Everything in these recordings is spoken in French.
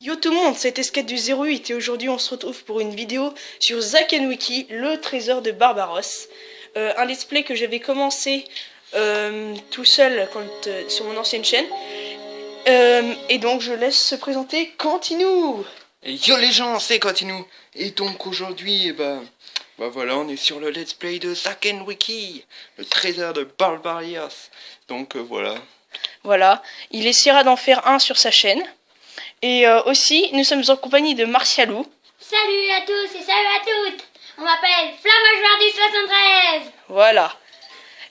Yo tout le monde, c'est Escape du 08 et aujourd'hui on se retrouve pour une vidéo sur Zack and Wiki, le trésor de Barbaros. Un let's play que j'avais commencé tout seul sur mon ancienne chaîne. Et donc je laisse se présenter Quantinou. Yo les gens, c'est Quantinou. Et donc aujourd'hui, voilà, on est sur le let's play de Zack and Wiki, le trésor de Barbarios. Donc voilà. Voilà, il essaiera d'en faire un sur sa chaîne. Et aussi, nous sommes en compagnie de Martialou. Salut à tous et salut à toutes. On m'appelle Flammageoire du 73. Voilà.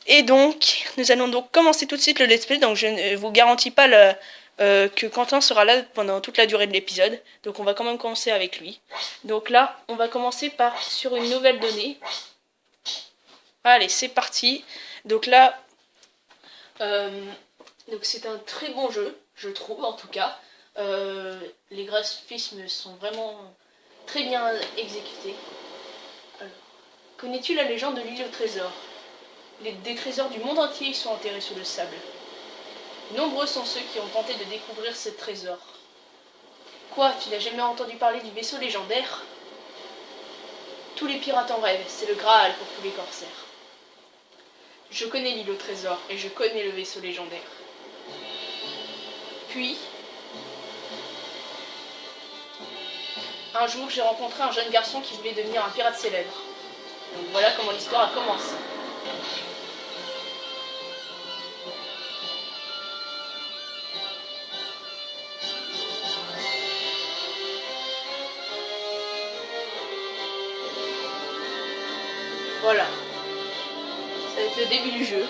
Et donc, nous allons donc commencer tout de suite le let's play. Donc je ne vous garantis pas que Quentin sera là pendant toute la durée de l'épisode. Donc on va quand même commencer avec lui. Donc là, on va commencer sur une nouvelle donnée. Allez, c'est parti. Donc là, donc c'est un très bon jeu, je trouve en tout cas. Les graphismes sont vraiment très bien exécutés. Alors, connais-tu la légende de l'île au trésor? Des trésors du monde entier sont enterrés sous le sable. Nombreux sont ceux qui ont tenté de découvrir ces trésors. Quoi, tu n'as jamais entendu parler du vaisseau légendaire? Tous les pirates en rêvent, c'est le Graal pour tous les corsaires. Je connais l'île au trésor et je connais le vaisseau légendaire. Puis, un jour, j'ai rencontré un jeune garçon qui voulait devenir un pirate célèbre. Donc voilà comment l'histoire a commencé. Voilà. Ça va être le début du jeu.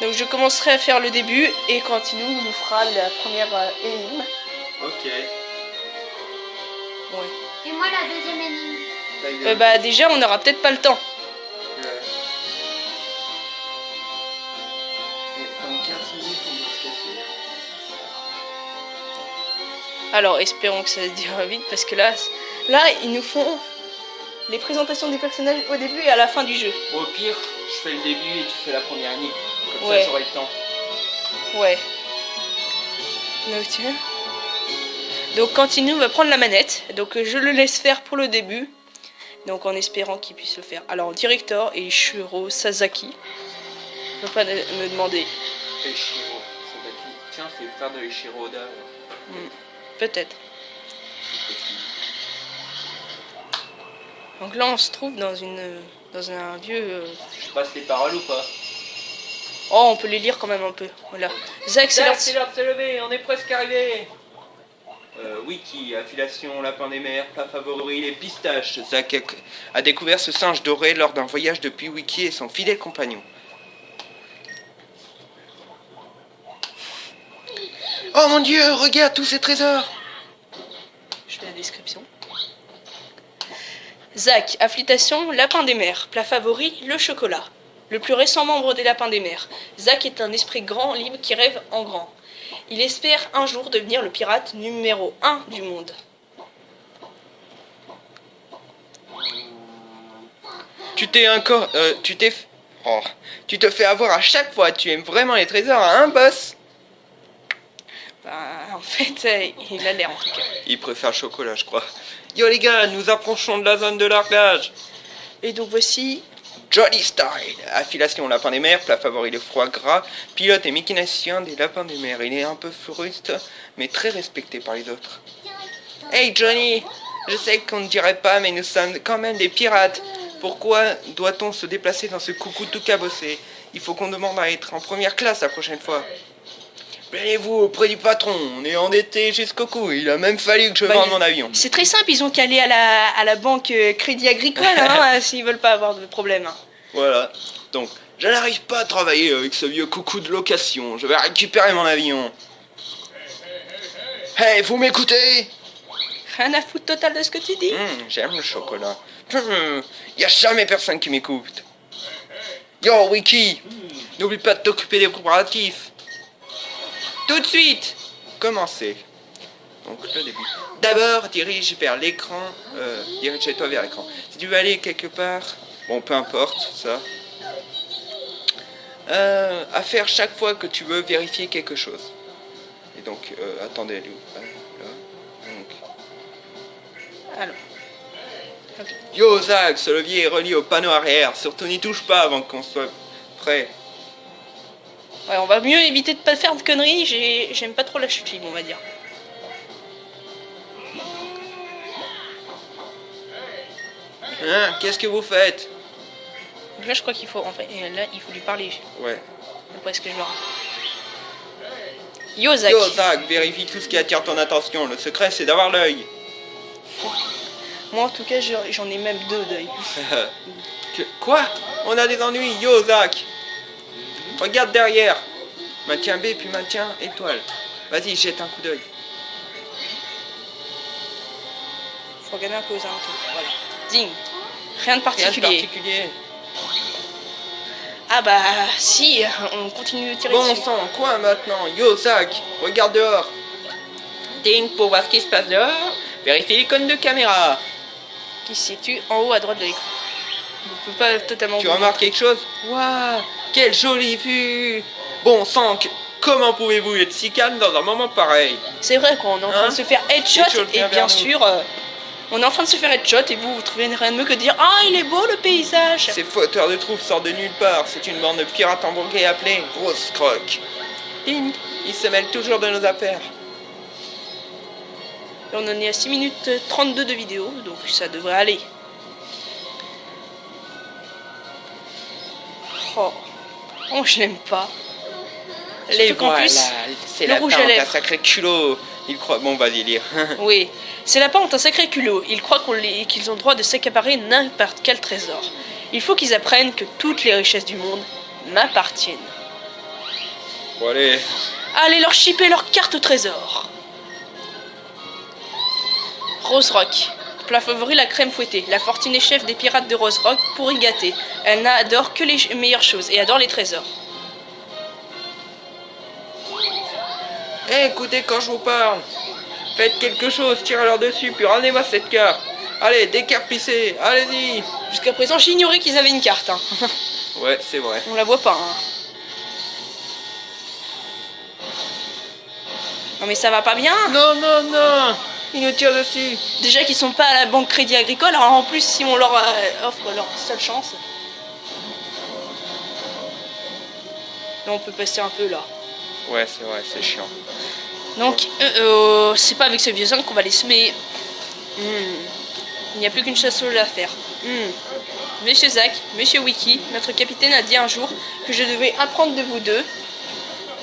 Donc je commencerai à faire le début et Quantinou nous fera la première énigme. Ok. Ouais. Et moi la deuxième énigme. Déjà on n'aura peut-être pas le temps. Ouais. Et dans 15 minutes, on va se casser. Alors espérons que ça dure vite parce que là ils nous font les présentations des personnages au début et à la fin du jeu. Au pire, je fais le début et tu fais la première énigme. Comme Ouais. ça, j'aurai le temps. Ouais. Donc Quantinou va prendre la manette. Donc je le laisse faire pour le début. Donc en espérant qu'il puisse le faire. Alors Director et Shuro Sasaki. Je ne peux pas me demander. Eiichiro Sasaki. Tiens, c'est le frère de Eiichiro Oda. Peut-être. Donc là on se trouve dans un vieux... Je passe les paroles ou pas? Oh, on peut les lire quand même un peu. Voilà. Zack, c'est l'heure de- C'est l'heure de se lever, on est presque arrivé. Wiki, affiliation, lapin des mers, plat favori, les pistaches. Zack a découvert ce singe doré lors d'un voyage depuis Wiki et son fidèle compagnon. Oh mon dieu, regarde tous ces trésors! Je fais la description. Zack, affiliation, lapin des mers. Plat favori, le chocolat. Le plus récent membre des lapins des mers. Zack est un esprit grand, libre, qui rêve en grand. Il espère un jour devenir le pirate numéro 1 du monde. Tu te fais avoir à chaque fois, tu aimes vraiment les trésors, hein, boss? En fait, il a l'air en tout cas. Il préfère le chocolat, je crois. Yo les gars, nous approchons de la zone de largage. Et donc voici... Jolly Style, affiliation lapin des mers, plat favori le foie gras, pilote et mécanicien des lapins des mers. Il est un peu fruste, mais très respecté par les autres. Hey Johnny, je sais qu'on ne dirait pas, mais nous sommes quand même des pirates. Pourquoi doit-on se déplacer dans ce coucou tout cabossé? Il faut qu'on demande à être en première classe la prochaine fois. Plaignez-vous auprès du patron, on est endetté jusqu'au cou, il a même fallu que je vende mon avion. C'est très simple, ils ont qu'à aller à la banque Crédit Agricole hein, s'ils veulent pas avoir de problème. Hein. Voilà, donc je n'arrive pas à travailler avec ce vieux coucou de location, je vais récupérer mon avion. Hey, vous m'écoutez? Rien à foutre total de ce que tu dis. J'aime le chocolat. Y a jamais personne qui m'écoute. Yo, Wiki, n'oublie pas de t'occuper des préparatifs. Tout de suite. Commencez. Donc le début. D'abord, dirige vers l'écran. Dirige-toi vers l'écran. Si tu veux aller quelque part, bon, peu importe ça. À faire chaque fois que tu veux vérifier quelque chose. Et donc, attendez, elle est où? Alors. Yo Zach, ce levier est relié au panneau arrière. Surtout n'y touche pas avant qu'on soit prêt. Ouais, on va mieux éviter de pas faire de conneries. J'aime pas trop la chute libre, on va dire. Hein, qu'est-ce que vous faites? Là, je crois qu'il faut, en fait, là, il faut lui parler. Ouais. D'après ce que je vois. Yo Zach. Yo Zach, vérifie tout ce qui attire ton attention. Le secret, c'est d'avoir l'œil. Moi, en tout cas, j'en ai même 2 d'œil. Quoi? On a des ennuis. Yo Zach. Regarde derrière. Maintien B, puis maintien étoile. Vas-y, jette un coup d'œil. Faut regarder un peu aux alentours. Voilà. Ding. Rien de Rien particulier. de particulier. Ah bah si, on continue de tirer Bon dessus. sang, quoi maintenant? Yo Zach, regarde dehors. Ding, pour voir ce qui se passe dehors. Vérifie l'icône de caméra. Qui se situe en haut à droite de l'écran. On peut pas totalement... Tu remarques quelque chose? Waouh, quelle jolie vue. Bon sang, comment pouvez-vous être si calme dans un moment pareil? C'est vrai qu'on est en train Hein? de se faire headshot Headshot, et viens bien vers nous. sûr... on est en train de se faire headshot et vous trouvez rien de mieux que de dire « Ah, il est beau le paysage !» Ces fauteurs de troubles sortent de nulle part. C'est une bande de pirates embrouillés appelée Rose Croc. Ding, ils se mêlent toujours de nos affaires. Et on en est à 6 minutes 32 de vidéo, donc ça devrait aller. Oh, je l'aime pas. Les Surtout qu'en voilà, plus, c'est le la rouge à tente à lèvres. sacré culot. Il croit... Bon, vas-y, lire. Oui, ces lapins ont un sacré culot. Ils croient qu'ils ont le droit de s'accaparer n'importe quel trésor. Il faut qu'ils apprennent que toutes les richesses du monde m'appartiennent. Bon, allez. Allez leur chipper leur carte au trésor. Rose Rock. Plat favori, la crème fouettée. La fortunée chef des pirates de Rose Rock pour y gâter. Elle n'adore que les meilleures choses et adore les trésors. Hé, écoutez quand je vous parle. Faites quelque chose, tirez-leur dessus, puis ramenez-moi cette carte. Allez, décarpissez, allez-y. Jusqu'à présent, j'ignorais qu'ils avaient une carte. Hein. Ouais, c'est vrai. On la voit pas. Hein. Non mais ça va pas bien. Non, non, non. Ils nous tirent dessus. Déjà qu'ils sont pas à la banque Crédit Agricole, alors en plus si on leur offre leur seule chance. Là on peut passer un peu là. Ouais, c'est vrai, c'est chiant. Donc c'est pas avec ce vieux zinc qu'on va les semer. Il n'y a plus qu'une chose à faire. Monsieur Zach, Monsieur Wiki, notre capitaine a dit un jour que je devais apprendre de vous deux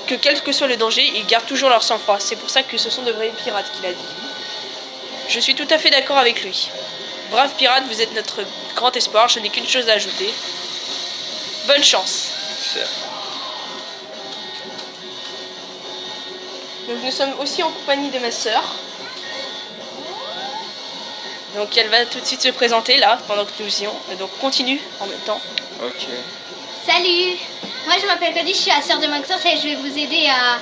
que quel que soit le danger, ils gardent toujours leur sang-froid. C'est pour ça que ce sont de vrais pirates qu'il a dit. Je suis tout à fait d'accord avec lui. Brave pirate, vous êtes notre grand espoir, je n'ai qu'une chose à ajouter. Bonne chance. Donc nous sommes aussi en compagnie de ma sœur. Donc elle va tout de suite se présenter là, pendant que nous y on. Donc continue en même temps. Ok. Salut, moi je m'appelle Cody, je suis la sœur de Maxence et je vais vous aider à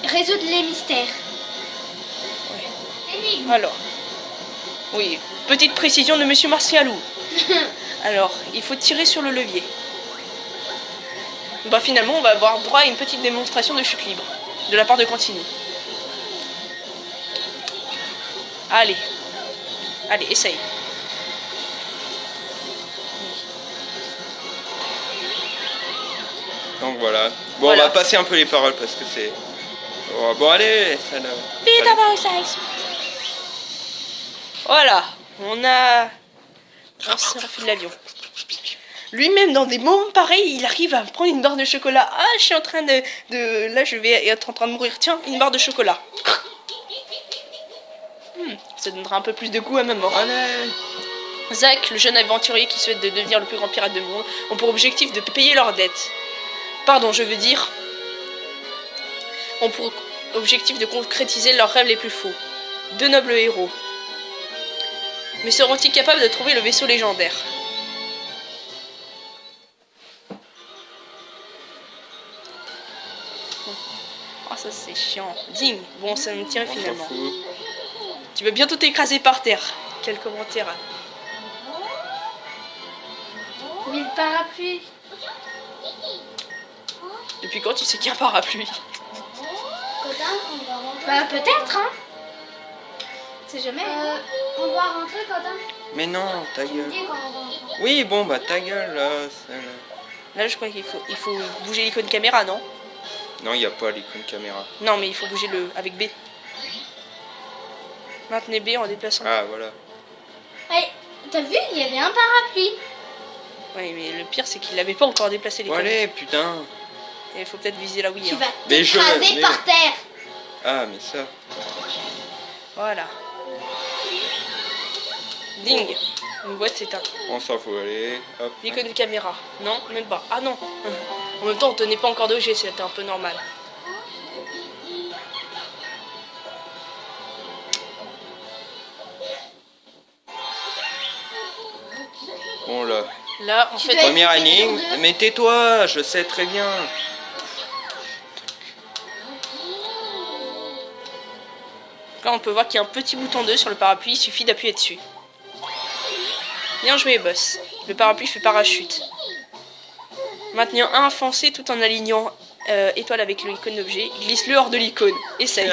résoudre les mystères. Énigme. Alors, oui, petite précision de Monsieur Martialou. Alors, il faut tirer sur le levier. Bah finalement, on va avoir droit à une petite démonstration de chute libre, de la part de Continu. Allez, allez, essaye. Donc voilà. Bon, Voilà. on va passer un peu les paroles parce que c'est... Oh, bon, allez, ça ne... Voilà, on s'est refait de l'avion. Lui-même, dans des moments pareils, il arrive à prendre une barre de chocolat. Ah, je suis en train là, je vais être en train de mourir. Tiens, une barre de chocolat. Ça donnera un peu plus de goût à ma mort. Allez. Zach, le jeune aventurier qui souhaite de devenir le plus grand pirate du monde, ont pour objectif de payer leurs dettes. Pardon, je veux dire... ont pour objectif de concrétiser leurs rêves les plus faux. Deux nobles héros. Mais seront-ils capables de trouver le vaisseau légendaire? Oh, ça c'est chiant. Ding. Bon, ça me tirait On s'en finalement. fout. Tu vas bientôt t'écraser par terre. Quel commentaire. Mais le parapluie. Depuis quand tu sais qu'il y a un parapluie? Bah peut-être hein. sait jamais. On doit rentrer, Quentin. Mais non, ta gueule. Dis quand on rentre. Oui, bon, bah ta gueule, là. Là, je crois qu'il faut bouger l'icône caméra, non? Non, il n'y a pas l'icône caméra. Non, mais il faut bouger le avec B. Maintenez B en déplaçant. Ah, voilà. Hey, t'as vu, il y avait un parapluie. Oui, mais le pire, c'est qu'il n'avait pas encore déplacé Bon, l'icône. allez, putain. Et il faut peut-être viser la Wii. Tu Hein. vas Mais je- t'écraser mais- par terre. Ah, mais ça. Voilà. Ding. Une boîte s'éteint. On s'en fout, allez. Hop. L'icône de caméra. Non, même pas. Ah non. En même temps, on tenait pas encore d'objet, c'était un peu normal. Bon, là. Là, en Tu fait, dois- Première écouter énigme. les deux. Mais tais-toi, je sais très bien. là, on peut voir qu'il y a un petit bouton 2 sur le parapluie, il suffit d'appuyer dessus. Bien joué, boss. Le parapluie fait parachute. Maintenir un foncé tout en alignant étoile avec l'icône d'objet. Glisse-le hors de l'icône. Essaye.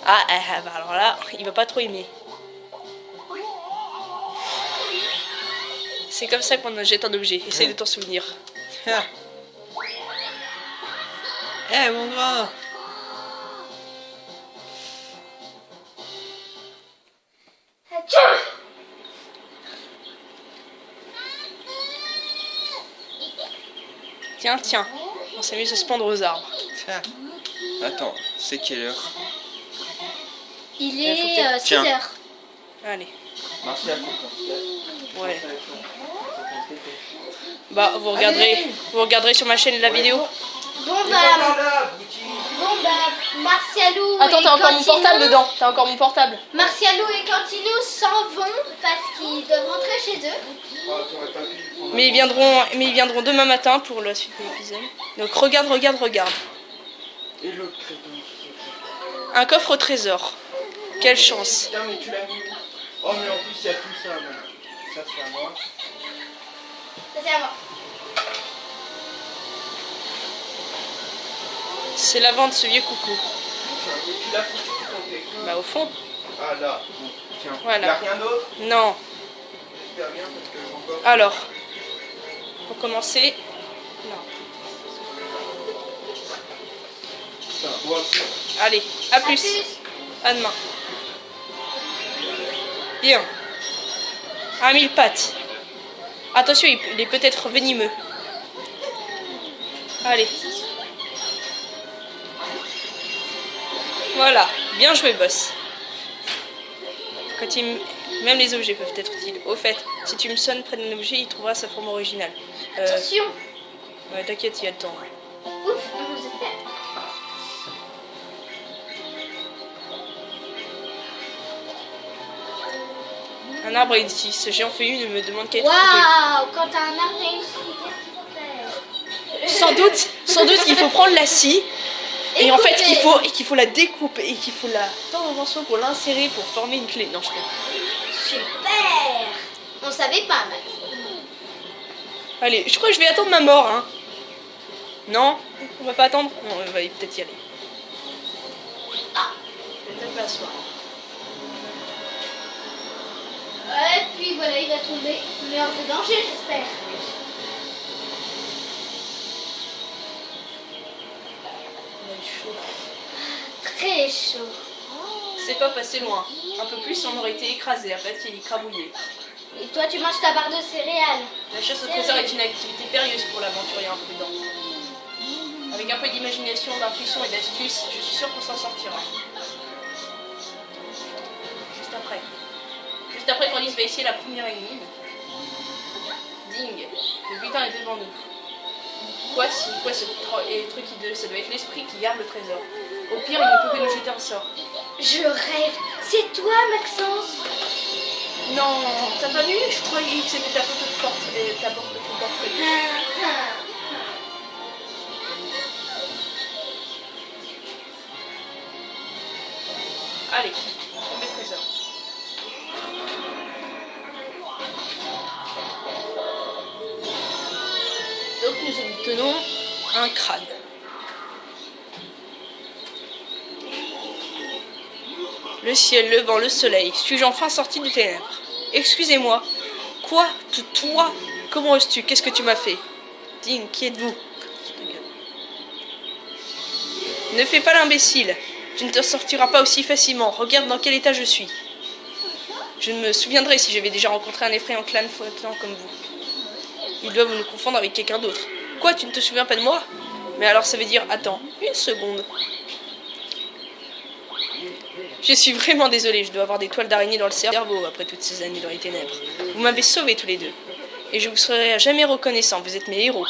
Ah, bah alors là, il va pas trop aimer. C'est comme ça qu'on jette un objet. Essaye de t'en souvenir. Ah. Eh, mon grand. Tiens, tiens. On s'amuse à se pendre aux arbres. Tiens. Attends, c'est quelle heure? Il faut est peut-être- 6 Tiens. heures. Allez. Martial, Ouais. Bah, vous regarderez sur ma chaîne la vidéo. Bon bah, Martialou Attends, et t'as encore mon Cantino- portable dedans. T'as encore mon portable. Martialou et Cantino s'en vont parce qu'ils doivent rentrer chez eux. Mais ils viendront demain matin pour la suite de l'épisode. Donc regarde. Et l'autre crétin. Un coffre au trésor. Quelle chance. Putain, mais tu l'as mis où? Oh, mais en plus, il y a tout ça, là. Ça, c'est à moi. Ça c'est à moi. C'est la vente, ce vieux coucou. Tu l'as foutu où ton téléphone? Bah au fond. Ah, là. Bon, tiens. Voilà. Y a rien d'autre? Non. J'espère bien, parce que encore. Alors. Pour commencer. Non. Ça, bon, ok. Allez, à À plus. À demain. Bien. À 1000 pattes. Attention, il est peut-être venimeux. Allez. Voilà. Bien joué, boss. Même les objets peuvent être utiles. Au fait, si tu me sonnes près d'un objet, il trouvera sa forme originale. Attention. Ouais, t'inquiète, il y a le temps. Ouf, j'espère. Un arbre est ici. Ce géant feuillu ne me demande qu'à être Waouh, quand t'as un arbre ici, qu'est-ce qu'il faut faire? Sans doute qu'il faut prendre la scie et en fait Écoutez. qu'il faut la découper et qu'il faut la tendre en morceaux pour l'insérer pour former une clé. Non, je peux. Super. On savait pas, Max. Allez, je crois que je vais attendre ma mort, hein. Non, on va pas attendre. Non, on va peut-être y aller. Peut-être pas asseoir. Et puis voilà, il va tomber. Mais hors de danger, j'espère. On a eu chaud. Très chaud. C'est pas passé loin. Un peu plus, on aurait été écrasé. Après, il écrabouillé. Et toi, tu manges ta barre de céréales. La chasse au trésor est une activité périlleuse pour l'aventurier imprudent. Avec un peu d'imagination, d'intuition et d'astuce, je suis sûre qu'on s'en sortira. Juste après qu'on va essayer la première énigme. Ding, le butin est devant nous. Quoi ce truc hideux? Ça doit être l'esprit qui garde le trésor. Au pire, il ne peut que nous jeter un sort. Je rêve. C'est toi, Maxence. Non, t'as pas vu? Je croyais que c'était ta photo de portrait. Ta photo de portrait. Allez, on met le trésor. Donc nous obtenons un crâne. Le ciel, le vent, le soleil. Suis-je enfin sorti des ténèbres? Excusez-moi. Quoi? Toi? Comment oses-tu? Qu'est-ce que tu m'as fait? Ding, qui êtes-vous? Ne fais pas l'imbécile. Tu ne te sortiras pas aussi facilement. Regarde dans quel état je suis. Je ne me souviendrai si j'avais déjà rencontré un effrayant clan flottant comme vous. Ils doivent nous confondre avec quelqu'un d'autre. Quoi, tu ne te souviens pas de moi? Mais alors ça veut dire... Attends, une seconde. Je suis vraiment désolée, je dois avoir des toiles d'araignée dans le cerveau après toutes ces années dans les ténèbres. Vous m'avez sauvés tous les deux. Et je vous serai jamais reconnaissant, vous êtes mes héros.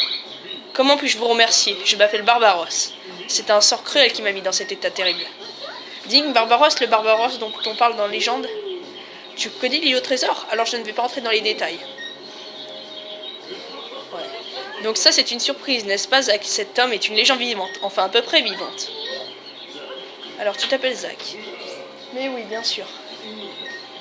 Comment puis-je vous remercier? Je m'appelle Barbaros. C'est un sort cruel qui m'a mis dans cet état terrible. Digne Barbaros, le Barbaros dont on parle dans Légende. Tu connais l'île au trésor? Alors je ne vais pas entrer dans les détails. Ouais. Donc ça c'est une surprise, n'est-ce pas Zach? Cet homme est une légende vivante, enfin à peu près vivante. Alors tu t'appelles Zach? Mais oui, bien sûr.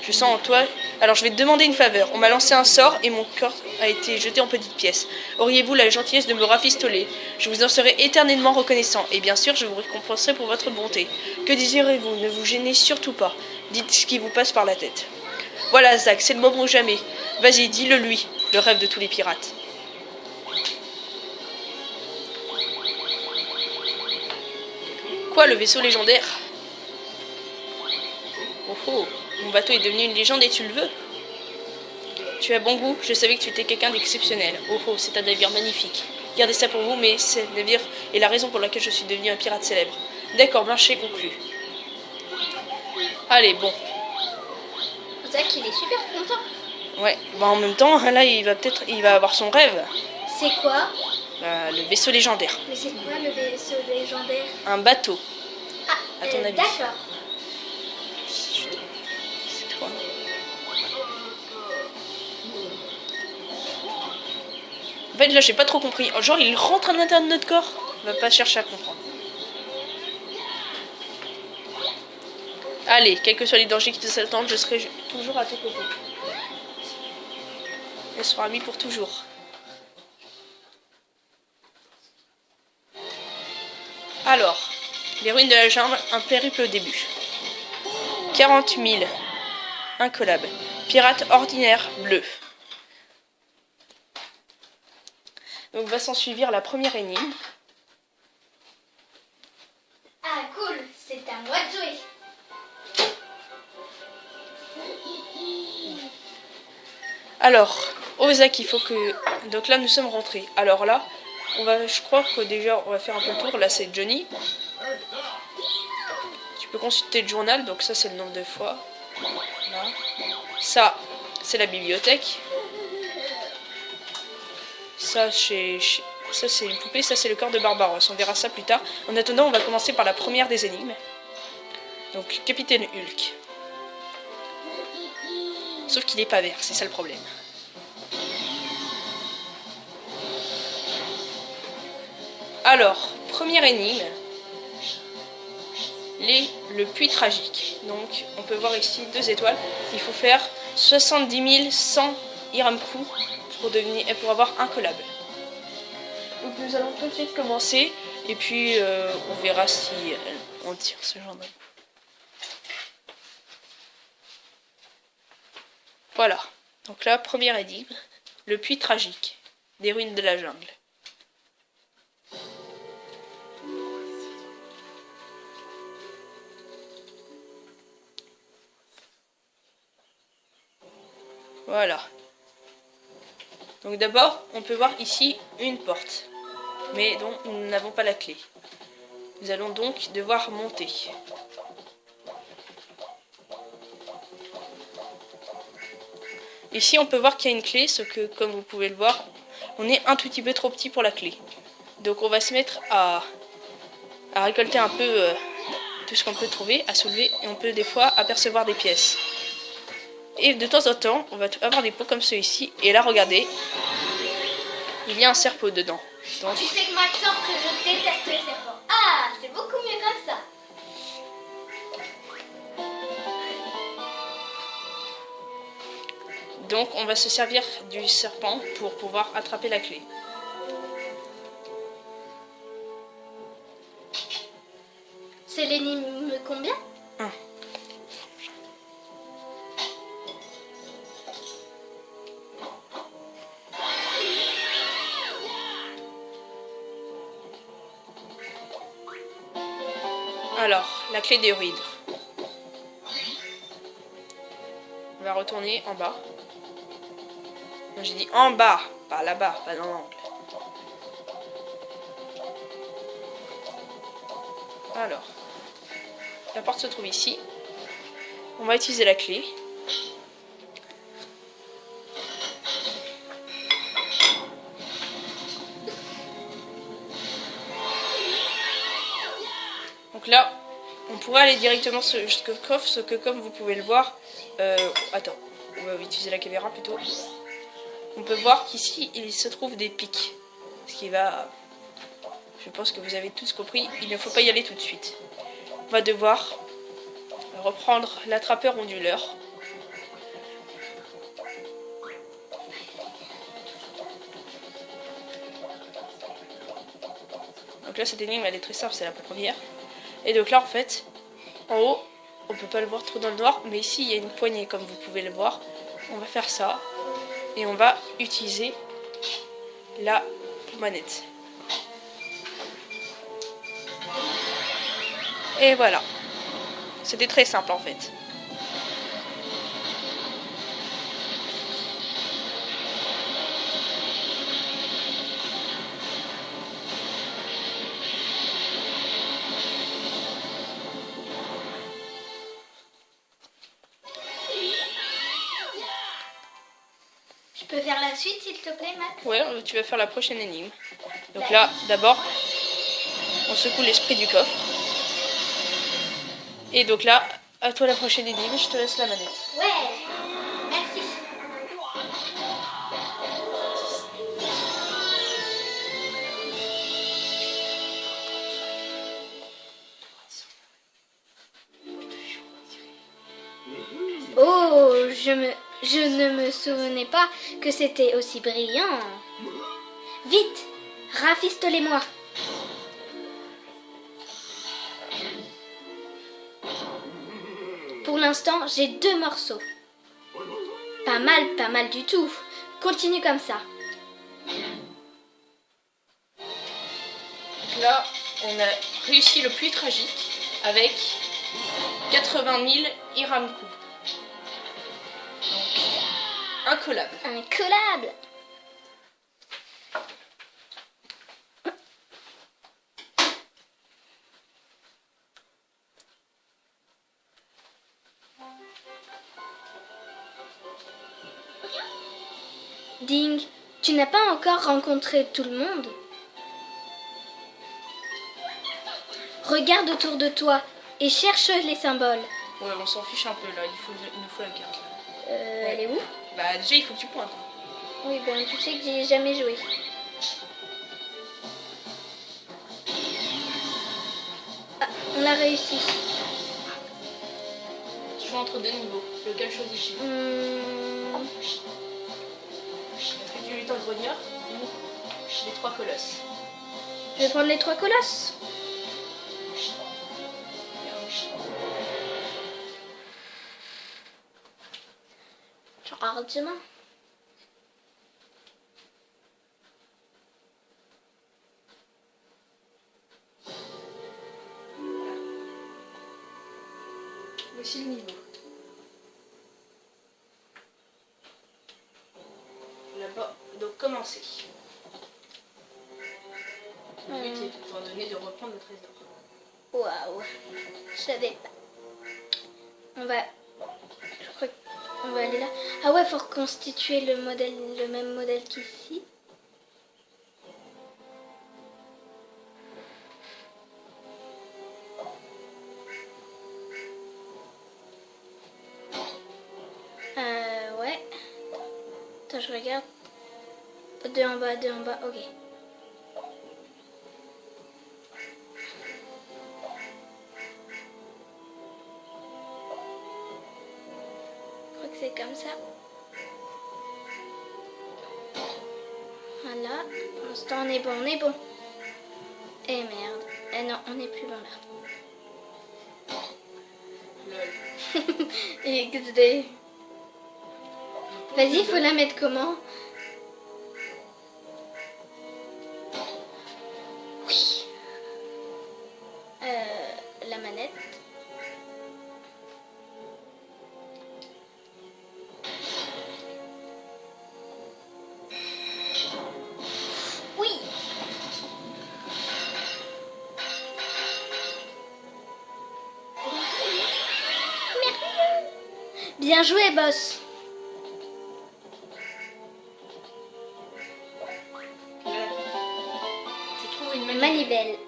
Je sens en toi... Alors je vais te demander une faveur. On m'a lancé un sort et mon corps a été jeté en petites pièces. Auriez-vous la gentillesse de me rafistoler? Je vous en serai éternellement reconnaissant. Et bien sûr, je vous récompenserai pour votre bonté. Que désirez-vous? Ne vous gênez surtout pas. Dites ce qui vous passe par la tête. Voilà, Zach, c'est le moment ou jamais. Vas-y, dis-le lui. Le rêve de tous les pirates. Quoi, le vaisseau légendaire? Oh oh, mon bateau est devenu une légende et tu le veux? Tu as bon goût, je savais que tu étais quelqu'un d'exceptionnel. Oh oh, c'est un navire magnifique. Gardez ça pour vous, mais ce navire est la raison pour laquelle je suis devenu un pirate célèbre. D'accord, marché conclu. Allez, bon. Zach, il est super content. Ouais, bah en même temps, là, il va avoir son rêve. C'est quoi? Le vaisseau légendaire. Mais c'est quoi le vaisseau légendaire? Un bateau. Ah, à ton avis. D'accord. C'est toi. En fait, là, j'ai pas trop compris. Genre, il rentre à l'intérieur de notre corps? On va pas chercher à comprendre. Allez, quels que soient les dangers qui te s'attendent, je serai toujours à tes côtés. On sera amis pour toujours. Alors, les ruines de la jungle, un périple au début. 40 000. Un collab. Pirate ordinaire bleu. Donc va s'en suivre la première énigme. Ah, cool, c'est à moi de jouer. Alors, Zach, il faut que... Donc là, nous sommes rentrés. Alors là, je crois que déjà, on va faire un peu le tour. Là, c'est Johnny. Tu peux consulter le journal. Donc ça, c'est le nombre de fois. Là. Ça, c'est la bibliothèque. Ça, c'est une poupée. Ça, c'est le corps de Barbaros. On verra ça plus tard. En attendant, on va commencer par la première des énigmes. Donc, Capitaine Hulk. Sauf qu'il n'est pas vert, c'est ça le problème. Alors, première énigme. Le puits tragique. Donc, on peut voir ici 2 étoiles. Il faut faire 70 100 Iramku pour avoir un collab. Donc, nous allons tout de suite commencer. Et puis, on verra si on tire ce genre de... Voilà, donc là, première énigme, le puits tragique, des ruines de la jungle. Voilà. Donc d'abord, on peut voir ici une porte, mais dont nous n'avons pas la clé. Nous allons donc devoir monter. Ici, on peut voir qu'il y a une clé, sauf que, comme vous pouvez le voir, on est un tout petit peu trop petit pour la clé. Donc on va se mettre à récolter un peu tout ce qu'on peut trouver, à soulever, et on peut des fois apercevoir des pièces. Et de temps en temps, on va avoir des pots comme ceux-ci, et là, regardez, il y a un serpent dedans. Donc, Tu sais que maintenant que je déteste les serpents. Ah, c'est beaucoup mieux comme ça. donc on va se servir du serpent pour pouvoir attraper la clé. C'est l'énigme combien? Alors, la clé des ruines. On va retourner en bas. Non, j'ai dit en bas, pas là-bas, pas dans l'angle. Alors, la porte se trouve ici. On va utiliser la clé. Donc là, on pourrait aller directement sur ce coffre, ce que comme vous pouvez le voir... attends, on va utiliser la caméra plutôt. On peut voir qu'ici, il se trouve des pics. Ce qui va... Je pense que vous avez tous compris, il ne faut pas y aller tout de suite. On va devoir reprendre l'attrapeur onduleur. Donc là, cette énigme, elle est très simple, c'est la première. Et donc là, en fait, en haut, on peut pas le voir trop dans le noir, mais ici, il y a une poignée, comme vous pouvez le voir. On va faire ça, et on va utiliser la manette. Et voilà. C'était très simple, en fait. Je peux faire la suite, s'il te plaît, Max? Ouais, tu vas faire la prochaine énigme. Donc là, d'abord, on secoue l'esprit du coffre. Et donc là, à toi la prochaine énigme, je te laisse la manette. Ouais, merci. Oh, je ne me souvenais pas que c'était aussi brillant. Vite, rafistolez-moi. Pour l'instant, j'ai 2 morceaux. Pas mal du tout. Continue comme ça. Là, on a réussi le plus tragique avec 80 000 Iramku. Donc, incollable. Incollable. Ding, tu n'as pas encore rencontré tout le monde? Regarde autour de toi et cherche les symboles. Ouais, on s'en fiche un peu là, il nous faut la carte. Elle est où? Bah déjà, il faut que tu pointes. Oui, ben tu sais que j'y ai jamais joué. Ah, on a réussi. Je joue entre 2 niveaux. Lequel choisis-tu? Est-ce que tu luttes en grognard ou les 3 colosses? Je vais prendre les 3 colosses. Hardiment. Voici le niveau. Là-bas, donc commencer. Le but est étant donné de reprendre le trésor. Waouh, je savais pas. On va aller là. Ah ouais, faut reconstituer le même modèle qu'ici. Ouais. Attends, je regarde. 2 en bas, 2 en bas, ok. C'est comme ça. Voilà. Pour l'instant, on est bon, on est bon. Eh merde. Eh non, on n'est plus bon là. XD. Vas-y, faut la mettre comment? Oui. La manette. Bien joué, boss. Là, tu trouves une manivelle. Manivelle.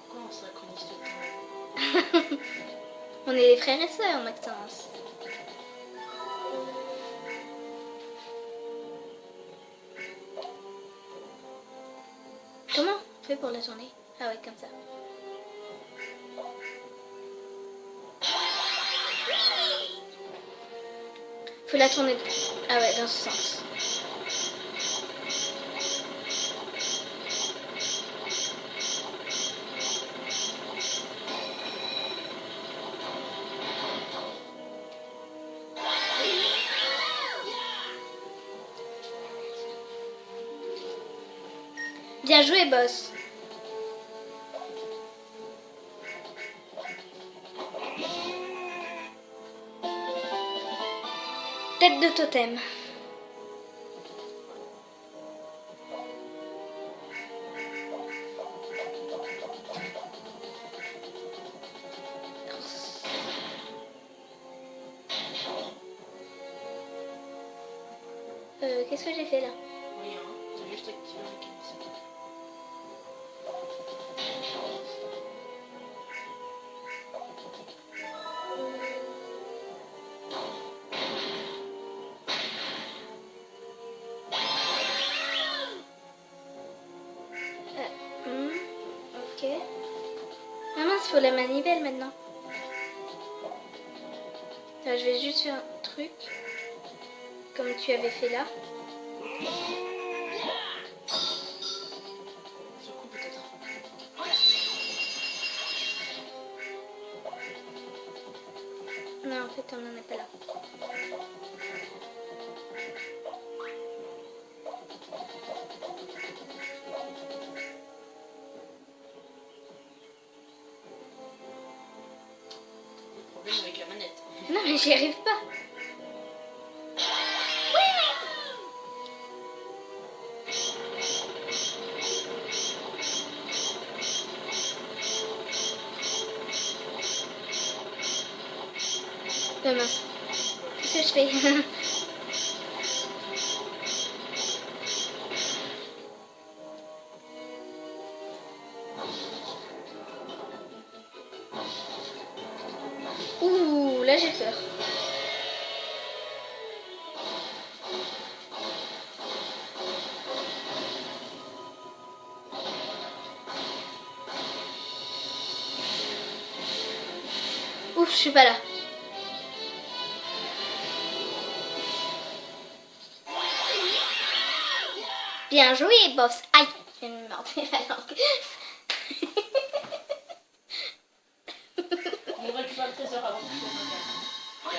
Comment on synchronise tout le temps? On est des frères et sœurs, Maxence. Comment on fait pour la tourner? Ah ouais, comme ça. Faut la tourner. Ah ouais, dans ce sens. Bien joué, boss. Tête de totem. Qu'est-ce que j'ai fait là? Rien, t'as juste activé le mécanisme. Ok. Ah mince, faut la manivelle maintenant. Là, je vais juste faire un truc. Comme tu avais fait là. Ce coup peut-être. Non, en fait, on n'en est pas là. Problème avec la manette. Non, mais j'y arrive pas. Oh mince. Qu'est-ce que je fais? Ouh, là j'ai peur. Ouf, je suis pas là. Bien joué, boss. Aïe, je viens de me mordre la langue. On récupère le trésor avant que tu fasses un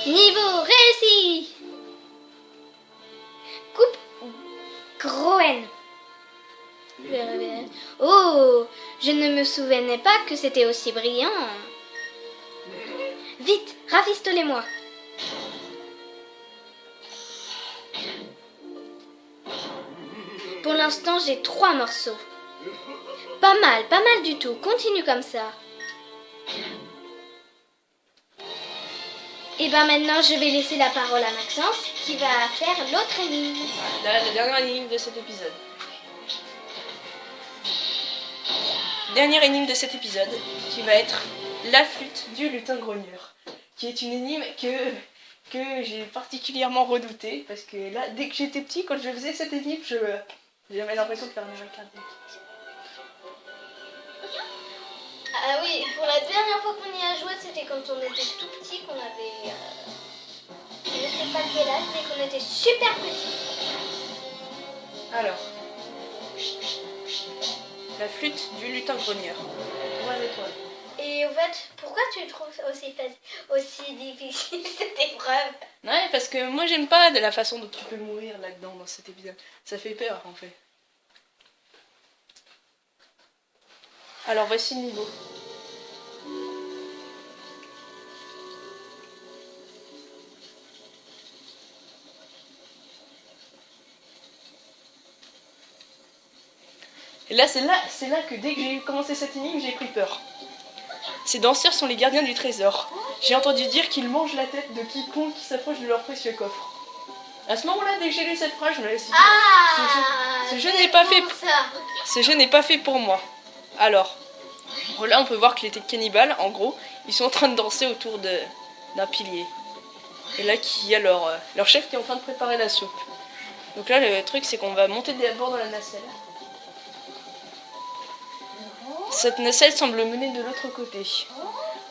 Niveau réussi. Coupe Groen. Oh, je ne me souvenais pas que c'était aussi brillant. Vite, rafistolez-moi. Pour l'instant, j'ai 3 morceaux. Pas mal du tout. Continue comme ça. Et ben maintenant, je vais laisser la parole à Maxence qui va faire l'autre énigme. La dernière énigme de cet épisode. Dernière énigme de cet épisode, qui va être la flûte du lutin grogneur. Qui est une énigme que j'ai particulièrement redoutée. Parce que là, dès que j'étais petit, quand je faisais cette énigme, j'avais l'impression de faire un arrêt cardiaque. Ah oui, pour la dernière fois qu'on y a joué, c'était quand on était tout petit, qu'on avait... je ne sais pas quel âge, mais qu'on était super petit. Alors, la flûte du lutin grogneur. 3 étoiles. Et en fait, pourquoi tu trouves aussi difficile cette épreuve? Ouais, parce que moi j'aime pas de la façon dont tu peux mourir là-dedans dans cet épisode. Ça fait peur en fait. Alors voici le niveau. Et là, c'est là que dès que j'ai commencé cette énigme, j'ai pris peur. Ces danseurs sont les gardiens du trésor. J'ai entendu dire qu'ils mangent la tête de quiconque qui s'approche de leur précieux coffre. À ce moment-là, dès que j'ai lu cette phrase, je me suis dit, ce jeu n'est pas fait. Ce jeu n'est pas fait pour moi. Alors, là, on peut voir que les cannibales, en gros, ils sont en train de danser autour d'un pilier. Et là, il y a leur chef qui est en train de préparer la soupe. Donc là, le truc, c'est qu'on va monter d'abord dans la nacelle. Cette nacelle semble mener de l'autre côté.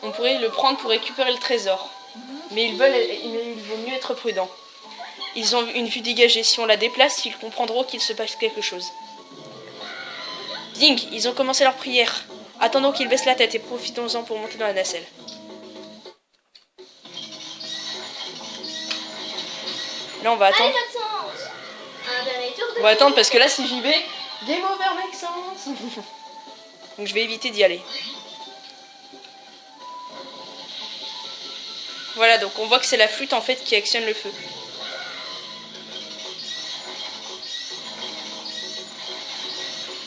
On pourrait le prendre pour récupérer le trésor. Mais il vaut mieux être prudent. Ils ont une vue dégagée. Si on la déplace, ils comprendront qu'il se passe quelque chose. Ding, ils ont commencé leur prière. Attendons qu'ils baissent la tête et profitons-en pour monter dans la nacelle. Là, on va attendre. On va attendre parce que là, si j'y vais, game over, Maxence. Donc je vais éviter d'y aller. Voilà, donc on voit que c'est la flûte en fait qui actionne le feu.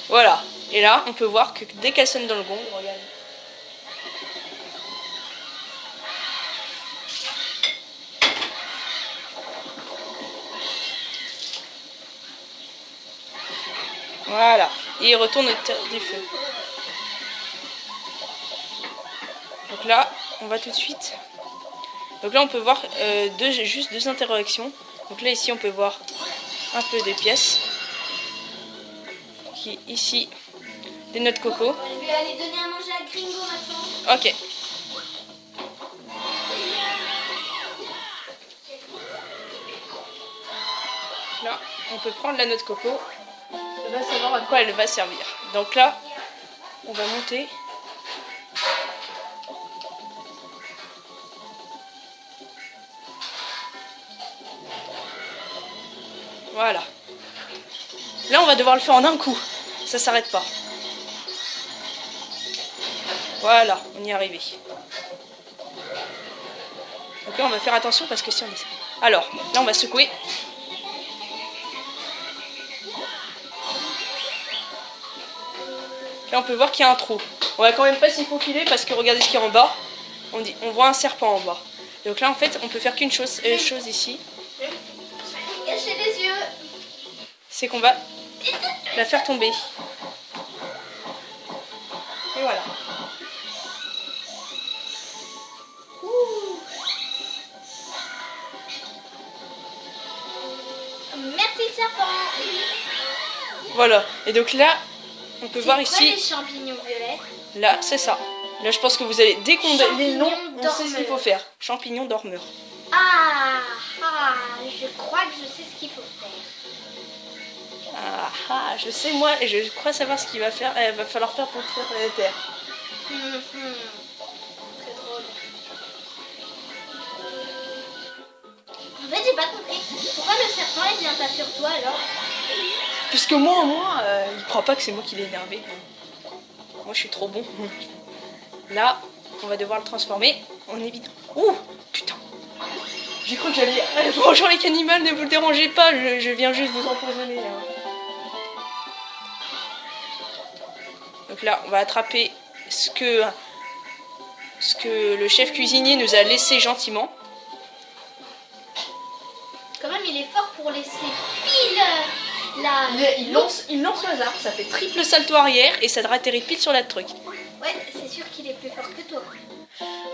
Voilà. Et là, on peut voir que dès qu'elle sonne dans le gong, regarde. Voilà. Et il retourne au terre du feu. Donc là, on va tout de suite. Donc là, on peut voir juste deux interactions. Donc là, ici, on peut voir un peu des pièces. Qui ici, des noix de coco. Je vais aller donner à manger à Gringo maintenant. Ok. Là, on peut prendre la noix de coco. On va savoir à quoi elle va servir. Donc là, on va monter. Voilà. Là, on va devoir le faire en un coup. Ça s'arrête pas. Voilà, on y est arrivé. Donc là, on va faire attention parce que si on est... Alors, là, on va secouer. Là, on peut voir qu'il y a un trou. On va quand même pas s'y faufiler parce que regardez ce qu'il y a en bas. On voit un serpent en bas. Donc là, en fait, on peut faire qu'une chose ici. Cachez les yeux. C'est qu'on va la faire tomber. Et voilà. Merci serpent. Voilà. Et donc là, on peut voir ici. Les champignons violets. Là, c'est ça. Là, je pense que vous allez, dès qu'on a les noms, on dormeur. sait ce qu'il faut faire. Champignons dormeur. Je crois que je sais ce qu'il faut faire. Je sais moi, et je crois savoir ce qu'il va faire. Il va falloir faire pour faire la terre. Très drôle. En fait, j'ai pas compris. Pourquoi le serpent il vient pas sur toi alors? Puisque moi, au moins, il croit pas que c'est moi qui l'ai énervé. Moi, je suis trop bon. Là, on va devoir le transformer en évident. Ouh, putain. J'ai cru que j'allais... Bonjour les cannibales, ne vous dérangez pas, je viens juste vous empoisonner. Hein. Donc là, on va attraper ce que le chef cuisinier nous a laissé gentiment. Quand même, il est fort pour laisser pile la... Il lance au hasard, ça fait triple salto arrière et ça atterrit pile sur la truc. Ouais, c'est sûr qu'il est plus fort que toi.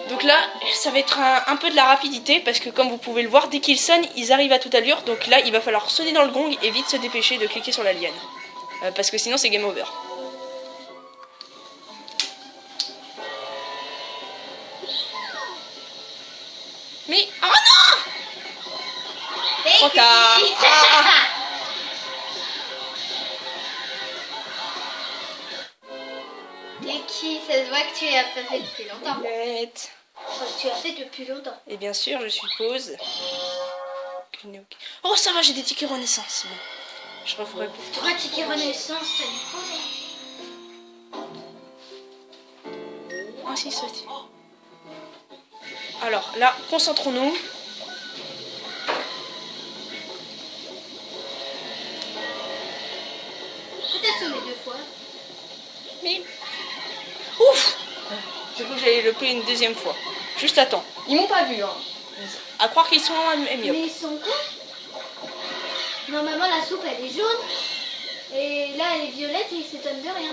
Donc là, ça va être un peu de la rapidité parce que comme vous pouvez le voir, dès qu'ils sonnent, ils arrivent à toute allure. Donc là, il va falloir sonner dans le gong et vite se dépêcher de cliquer sur la liane. Parce que sinon, c'est game over. Mais... Oh non! Trop tard. T'es qui? Ça se voit que tu as pas fait depuis longtemps. Bête. Enfin, tu as fait depuis longtemps. Et bien sûr, je suppose... Oh, ça va, j'ai des tickets renaissance. Bon. Je referai pour toi. 3 tickets renaissance, t'as du Ah si, ça. Alors là, concentrons-nous. Peut-être sauver 2 fois. Mais... Ouf! Du coup, j'allais le payer une deuxième fois. Juste attends. Ils m'ont pas vu, hein. À croire qu'ils sont myopes. Mais ils sont quoi? Normalement, la soupe, elle est jaune. Et là, elle est violette et ils s'étonnent de rien.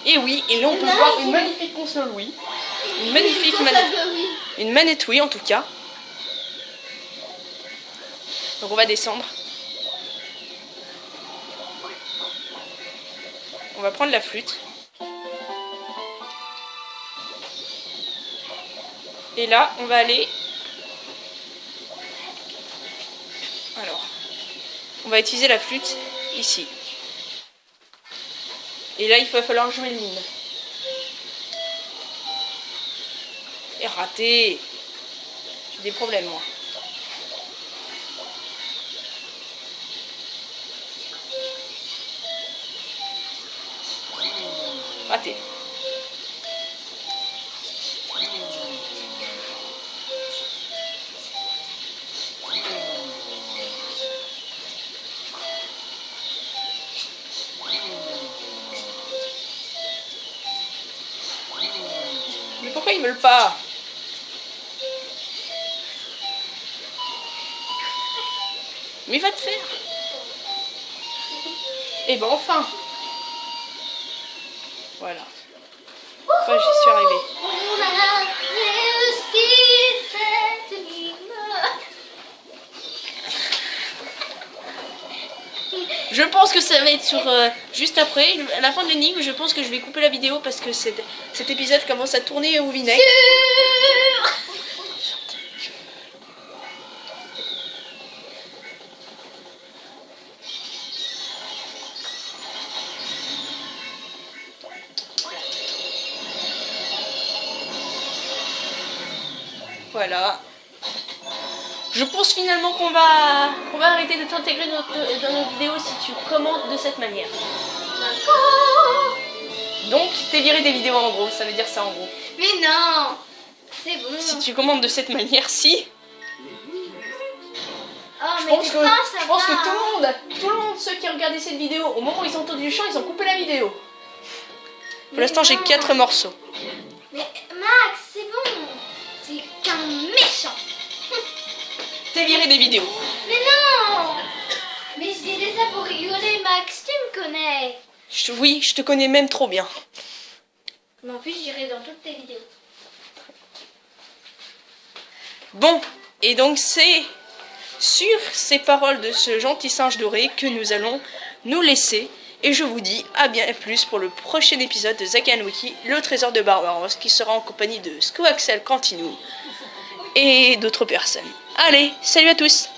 Et oui, et là on peut voir une magnifique console Wii. Une magnifique manette. Une manette Wii en tout cas. Donc on va descendre. On va prendre la flûte. Et là, on va aller... Alors, on va utiliser la flûte ici. Et là, il va falloir jouer le mime. Et raté. J'ai des problèmes, moi. Raté. Mais pourquoi ils veulent pas? Mais va te faire. Et ben enfin. Voilà. Enfin, j'y suis arrivée. On a réussi cette énigme. Je pense que ça va être sur juste après, à la fin de l'énigme. Je pense que je vais couper la vidéo parce que cet épisode commence à tourner au vinaigre. Voilà. Je pense finalement qu'on va arrêter de t'intégrer dans nos vidéos si tu commentes de cette manière. Donc, t'es viré des vidéos en gros, ça veut dire ça en gros. Mais non, c'est bon. Si tu commentes de cette manière, si. Oh, Je mais pense que tout le monde, ceux qui regardaient cette vidéo, au moment où ils ont entendu le chant, ils ont coupé la vidéo. Pour l'instant, j'ai 4 morceaux. Mais Max, c'est bon. C'est qu'un méchant. T'es viré des vidéos. Mais non. Mais je disais ça pour rigoler, Max. Tu me connais. Oui, je te connais même trop bien. Mais en plus, j'irai dans toutes tes vidéos. Bon, et donc c'est sur ces paroles de ce gentil singe doré que nous allons nous laisser. Et je vous dis à bien plus pour le prochain épisode de Zack & Wiki, le trésor de Barbaros, qui sera en compagnie de Scoaxel Cantinou et d'autres personnes. Allez, salut à tous!